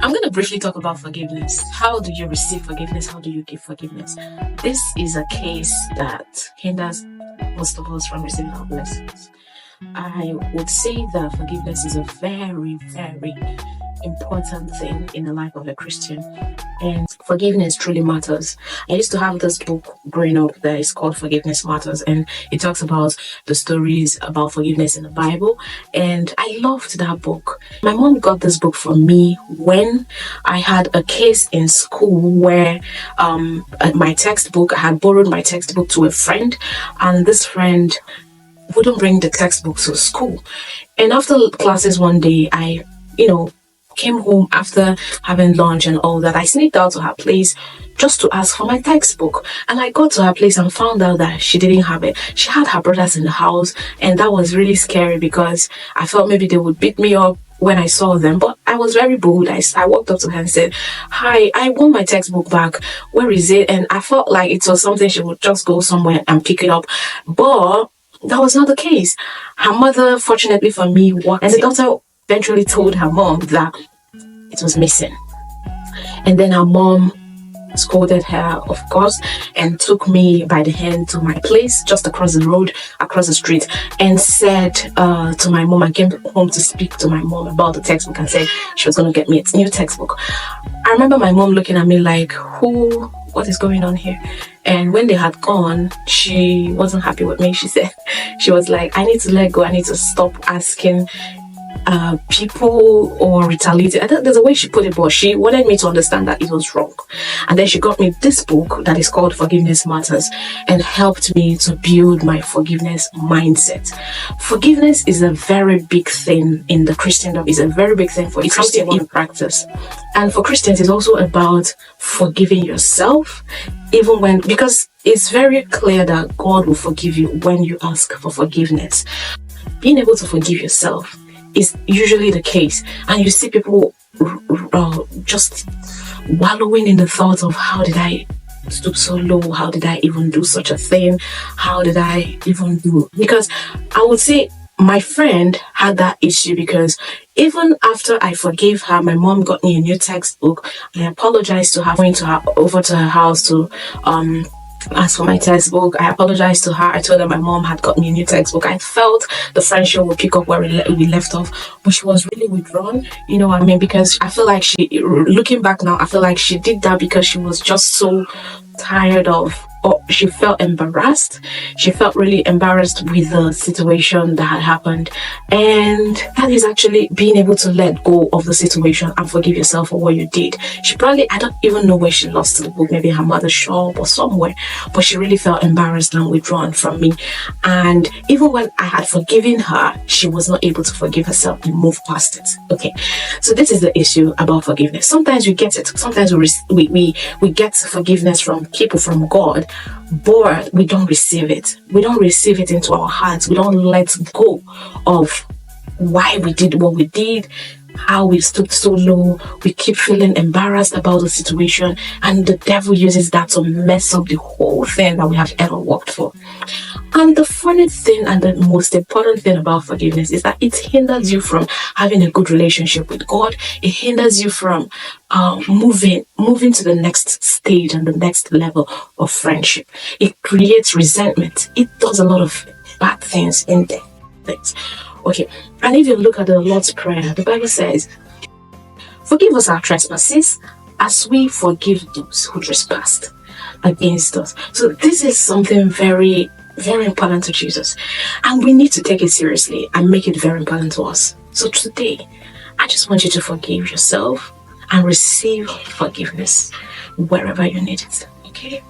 I'm going to briefly talk about forgiveness. How do you receive forgiveness? How do you give forgiveness? This is a case that hinders most of us from receiving our blessings. I would say that forgiveness is a very, very important thing in the life of a Christian, and forgiveness truly matters. I used to have this book growing up that is called Forgiveness Matters, and it talks about the stories about forgiveness in the Bible, and I loved that book. My mom got this book for me when I had a case in school where my textbook, I had borrowed my textbook to a friend, and this friend wouldn't bring the textbook to school. And after classes one day, I came home after having lunch and all that. I sneaked out to her place just to ask for my textbook. And I got to her place and found out that she didn't have it. She had her brothers in the house, and that was really scary because I felt maybe they would beat me up when I saw them. But I was very bold. I walked up to her and said, "Hi, I want my textbook back. Where is it?" And I felt like it was something she would just go somewhere and pick it up. But that was not the case. Her mother, fortunately for me, walked, and the daughter eventually told her mom that it was missing. And then her mom scolded her, of course, and took me by the hand to my place just across the road, across the street, and said to my mom, I came home to speak to my mom about the textbook and said she was going to get me a new textbook. I remember my mom looking at me like, what is going on here? And when they had gone, she wasn't happy with me. She said, she was like, I need to let go. I need to stop asking people or retaliating. I think there's a way she put it, but she wanted me to understand that it was wrong. And then she got me this book that is called Forgiveness Matters and helped me to build my forgiveness mindset. Forgiveness is a very big thing in the Christendom. It's a very big thing for Christians in practice. And for Christians, it's also about forgiving yourself, because it's very clear that God will forgive you when you ask for forgiveness. Being able to forgive yourself is usually the case, and you see people just wallowing in the thoughts of, how did I stoop so low? How did I even do such a thing? How did I even do? Because I would say my friend had that issue, because even after I forgave her, my mom got me a new textbook. I apologized to her, went over to her house to ask for my textbook. I apologized to her. I told her my mom had got me a new textbook. I felt the friendship would pick up where we left off, but she was really withdrawn. You know what I mean? Because I feel like looking back now, I feel like she did that because she was just so tired of, or she felt embarrassed. She felt really embarrassed with the situation that had happened. And that is actually being able to let go of the situation and forgive yourself for what you did. She probably, I don't even know where she lost the book, maybe her mother's shop or somewhere, but she really felt embarrassed and withdrawn from me. And even when I had forgiven her, she was not able to forgive herself and move past it. Okay, so this is the issue about forgiveness. Sometimes we get it. Sometimes we get forgiveness from people, from God, but we don't receive it. We don't receive it into our hearts. We don't let go of why we did what we did, how we stood so low. We keep feeling embarrassed about the situation, and the devil uses that to mess up the whole thing that we have ever worked for. And the funny thing and the most important thing about forgiveness is that it hinders you from having a good relationship with God. It hinders you from moving to the next stage and the next level of friendship. It creates resentment. It does a lot of bad things in there. Okay, and if you look at the Lord's Prayer, the Bible says, forgive us our trespasses as we forgive those who trespassed against us. So this is something very, very important to Jesus, and we need to take it seriously and make it very important to us. So today, I just want you to forgive yourself and receive forgiveness wherever you need it. Okay?